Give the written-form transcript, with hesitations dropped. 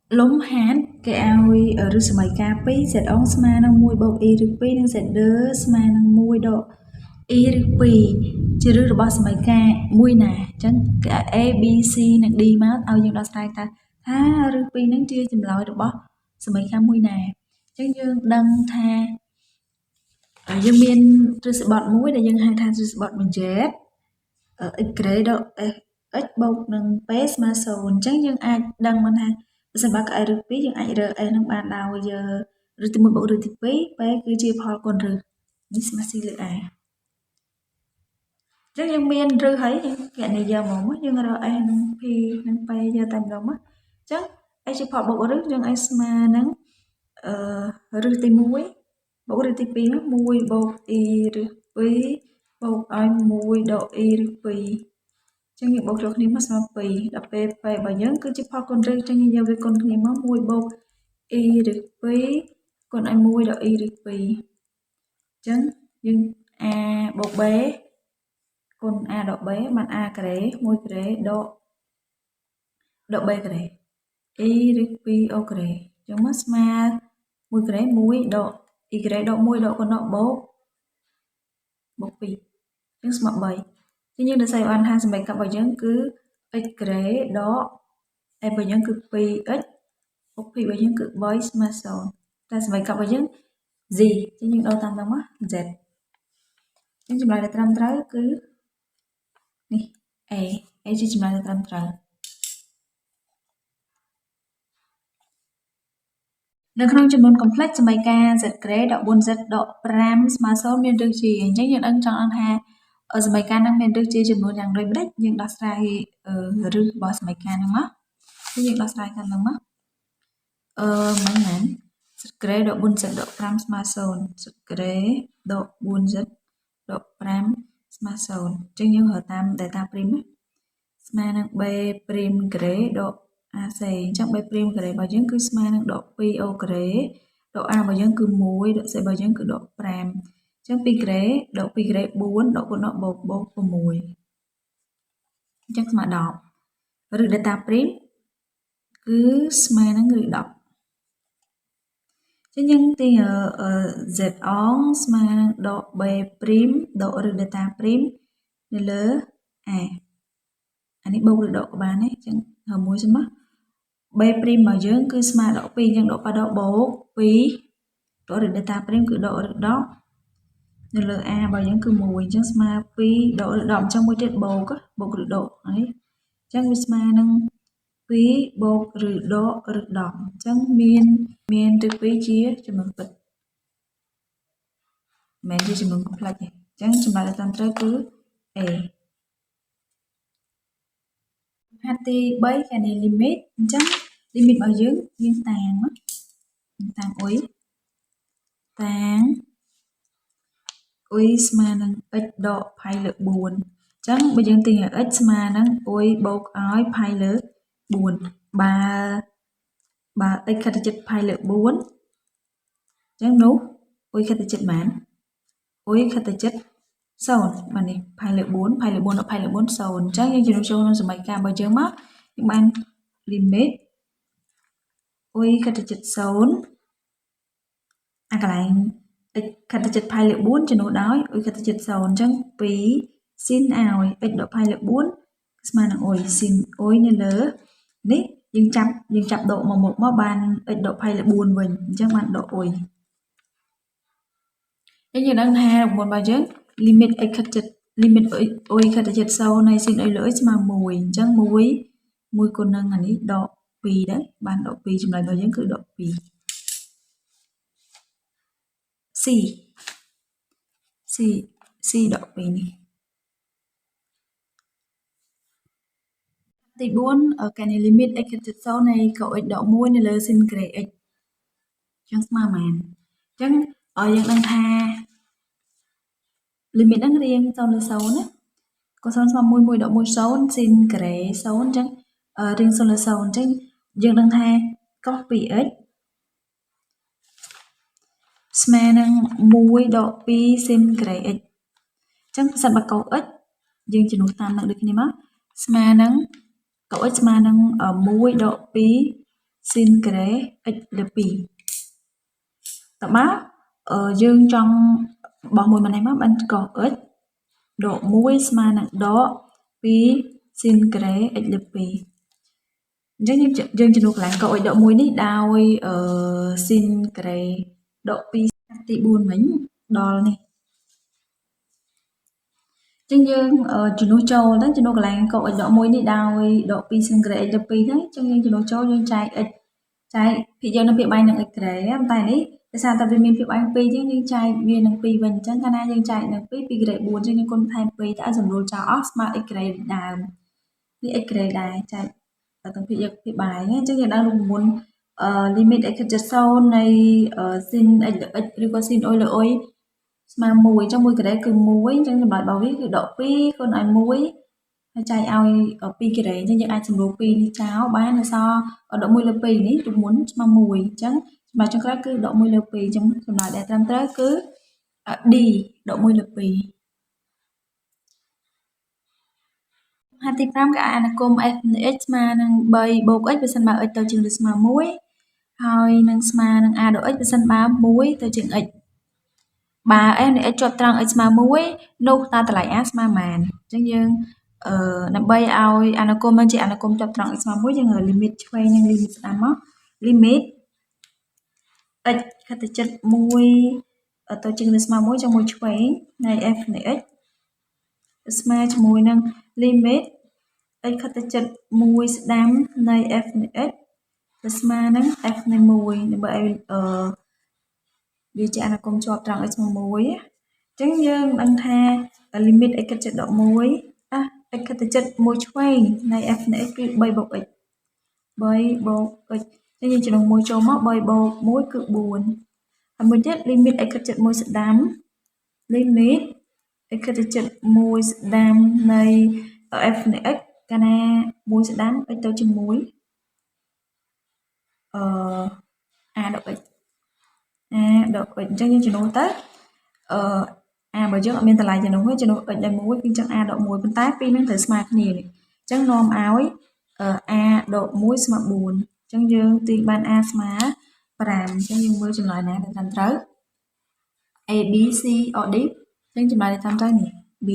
lúng hát cái ai ở rư sợi cà phê sẽ đón sma năng mùi bột y rư phí năng sẽ đỡ sma năng mùi độ y rư phí chứ rư bỏ sợi cà mùi nè chẳng cái a b c năng đi mà ao dương đó sai ta tha rư phí năng chia chùm lòi được bỏ sợi cà mùi nè chẳng dương đăng tha dương miên rư sợi bọt mũi để dương hai tha rư sợi bọt mình chết ở ít cái độ ít bột năng pes mà sồn chẳng dương ai đăng mình ha sân bạc ai rực pí dương ai rơ ai năng bàn đào giờ rực từ một bộ rực thì pí bé cứ chia phò còn rực ní mà xí lệ ai chắc dương miên rư thấy cái này giờ mà mất dương rồi ai năng phi năng pay giờ tầm đâu mất chắc ai chia phò bộ rực dương ai mà năng rực thì muối bộ rực thì pí nó muối bột y rực pí bột ai muối độ y rực pí chẳng những bột ruột ní mà sao pì đập bê bê bà nhớ cứ chỉ phao con rơi chẳng những giờ về con ní mà mùi bột y được pí còn ai mùi đậu y được pì chẳng nhưng a bột bé con a đậu bé mà a cái mùi cái đậu bé cái y được pí ô cái chẳng mất mà mùi cái mùi đậu y cái đậu mùi đậu con đậu bột pì chẳng smart bay thế nhưng để xài ăn hai sợi cặp vào giống cứ x kế đó em vào giống cứ pi x bốc pi vào giống cứ voice mà sau ta sợi cặp vào giống gì thế nhưng đâu tăng đâu á z nhưng chúng lại là tam trái cứ nè a chỉ chúng lại là tam tráiនៅក្នុងចំនួន complex សមីការ z ក្រេដក 4z ដក 5 ស្មើ0មានឫសជាអញ្ចឹងយើងដឹងចង់ដឹងថាសមីការហ្នឹងមានឫសជាចំនួនយ៉ាងដូចម្ដេចយើងដោះស្រាយឫសរបស់សមីការហ្នឹងមកយើងដោះស្រាយខាងហ្នឹងមកមិនមែន z ក្រេដក 4z ដក 5 ស្មើ0 z ក្រេដក 4z ដក 5 ស្មើ0អញ្ចឹងយើងរកតាម delta prim ស្មើនឹង b prim ក្រេដកAC អញ្ចឹង B' ក្រេរបស់យើងគឺស្មើនឹងដក 2O ក្រេដក A របស់យើងគឺ1ដក C របស់យើងគឺដក 5 អញ្ចឹង 2 ក្រេដក 2 ក្រេ 4ដកគុណដកបូក6អញ្ចឹងស្មើ10ឬ delta prim គឺស្មើនឹងឬ10អញ្ចឹងយើងទាញZ អងស្មើនឹងដក B' ដកឬ delta prim នៅលើ A អានេះបូកឬដកក៏បានដែរអញ្ចឹងហើយមួយសិនមក B' របស់យើងគឺស្មើដក 2 អញ្ចឹងដកប៉ះដកបូក 2 ដកឬ delta prim គឺដកឬ10នៅលើ A របស់យើងគឺ1អញ្ចឹងស្មើ2ដកឬ10អញ្ចឹងមួយទៀតបូកឬដកហើយអញ្ចឹងវាស្មើនឹង2បូកឬដកឬ10អញ្ចឹងមានឬ2ជាចំនួនពិតមិនមែនជាចំនួន complex ទេអញ្ចឹងចម្លើយដែលត្រឹមត្រូវគឺ A ហាត់ទី3គេនេះ limit អញ្ចឹង limit របស់យើងតាំងអុយតាំងអុយស្មើនឹង x ដក pi លើក 4 អញ្ចឹងបើយើងទាញឲ្យ x ស្មើនឹងអុយបូកឲ្យ pi លើក 4 បើ x ខិតទៅជិត pi លើក 4 អញ្ចឹងនោះអុយខិតទៅជិតប៉ុន្មានអុយខិតទៅជិត0បាទនេះ pi លើក 4 pi លើក 4 ដល់ pi លើក 4 0អញ្ចឹងយើងជំនួសចូលក្នុងសមីការរបស់យើងមកយើងបាន limit អុយខិតទៅជិត0អាកន្លែង x ខិតទៅជិត pi លើក 4 ជំនួសដោយអុយខិតទៅជិត0អញ្ចឹង2 sin ឲ្យ x ដក pi លើក 4 ស្មើនឹងអុយ sin អុយនៅលើនេះយើងចាប់ដកមកបាន x ដក pi លើក 4 វិញអញ្ចឹងបានដកអុយយើងដឹងថារង្វាន់របស់យើង limit x ខិតជិត limit អុយខិតទៅជិត0នៃ sin អុយលើអុយស្មើ1អញ្ចឹង1គុណនឹងអានេះដក2ដែរបានដក2ចម្លើយរបស់យើងគឺដក2 C ដក2នេះទី4គេនេះ limit x ខិតជិត0នៃ cos x ដក1នៅលើ sin ក្រេ x អញ្ចឹងស្មើប៉ុន្មានអញ្ចឹងយើងដឹងថា limit ហ្នឹងរៀង0លើ0ណាក៏0ស្មើ1 1ដក1 0 sin ក្រេ0អញ្ចឹងរៀង0លើ0អញ្ចឹងយើងដឹងថា cos 2x ស្មើនឹង1ដក2 sin ក្រេ x អញ្ចឹងប្រសិនបើ cos x យើងជំនួសតាមនឹងដូចគ្នាមកស្មើនឹង cos x ស្មើនឹង1ដក2 sin ក្រេ x លើ2តើមកយើងចង់បោះមួយម៉ានេះមកបានកោ x ដក1ស្មើនឹងដក2 sin ក្រេ x លើ2អញ្ចឹងយើងចំនួនកន្លែងកោ x ដក1នេះដោយsin ក្រេដក2ទី4វិញដល់នេះអញ្ចឹងយើងចំនួនចូលទៅចំនួនកន្លែងកោ x ដក1នេះដោយដក2 sin ក្រេ x លើ2ហ្នឹងអញ្ចឹងយើងចំនួនចូលយើងចែក x ចែកភាគយើងនឹងភាគបែងនឹង x ក្រេប៉ុន្តែនេះដោយសារតែវាមានភាគបែង2អញ្ចឹងយើងចែកវានឹង2វិញអញ្ចឹងកាលណាយើងចែកនឹង2 2ក្រេ4អញ្ចឹងយើងគុណថែម2ទៅឲ្យសម្រួលចោលអស់ស្មើ x ក្រេដើមនេះ x ក្រេដែរចែកទាំងភាគយើងភាគបែងអញ្ចឹងយើងដឹងរូបមន្តlimit x ជិត0នៃ sin x លើ x ឬក៏ sin អុយលើអុយស្មើ1អញ្ចឹង1ក្រេគឺ1អញ្ចឹងចម្លើយរបស់វាគឺដក2គុណឲ្យ1ហើយចែកឲ្យ2ក្រេអញ្ចឹងយើងអាចសម្រួល2នេះចោលបាននៅសល់ដក1លើ2នេះរូបមន្តស្មើ1អញ្ចឹងចម្លើយចុងក្រោយគឺដក1លើ2អញ្ចឹងចម្លើយដែលត្រឹមត្រូវគឺ D ដក1លើ2ហាត់ទី5គេឲ្យអានុគម f នៃ x ស្មើនឹង3បូក x បើសិនបើ x ទៅជាងឬស្មើ1ហើយនឹងស្មើនឹង a ដក x បើសិនបើ1ទៅជាង x បើ f នៃ x ជាប់ត្រង់ x ស្មើ1នោះតើតម្លៃ a ស្មើប៉ុន្មានអញ្ចឹងយើងដើម្បីឲ្យអានុគមនឹងជាអានុគមជាប់ត្រង់ x ស្មើ1យើងលើ limit ឆ្វេងនិង limit ស្ដាំមក limit x ខិតទៅជិត1ទៅជាងឬស្មើ1ចុង1ឆ្វេងនៃ f នៃ x ស្មើជាមួយនឹង limit x ខិតទៅជិត1ស្ដាំនៃ f នៃ x ទៅស្មើនឹង f នៃ1ដើម្បីឲ្យវាជាអានុគមជាប់ត្រង់ x ស្មើ1អញ្ចឹងយើងដឹងថា limit x ខិតជិតដក1x ខិតទៅជិត1ឆ្វេងនៃ f នៃ x គឺ3បូក x 3បូក x អញ្ចឹងយើងចំណុច1ចូលមក3បូក1គឺ4ហើយមួយទៀត limit x ខិតជិត1ស្ដាំ limit x ខិតទៅជិត1ស្ដាំនៃ f នៃ x កាលណា1ស្ដាំ x ទៅជា1a ដក x អញ្ចឹងយើងចំនួនទៅa បើយើងអត់មានតម្លៃចំនួនទេចំនួន x ដល់1គឺអញ្ចឹង a ដក1ប៉ុន្តែពីរនឹងត្រូវស្មើគ្នានេះអញ្ចឹងនាំឲ្យ a ដក1ស្មើ4អញ្ចឹងយើងទាញបាន a ស្មើ5អញ្ចឹងយើងមើលចម្លើយណាដែលត្រឹមត្រូវ A B C or D អញ្ចឹងចម្លើយដែលត្រឹមត្រូវនេះ B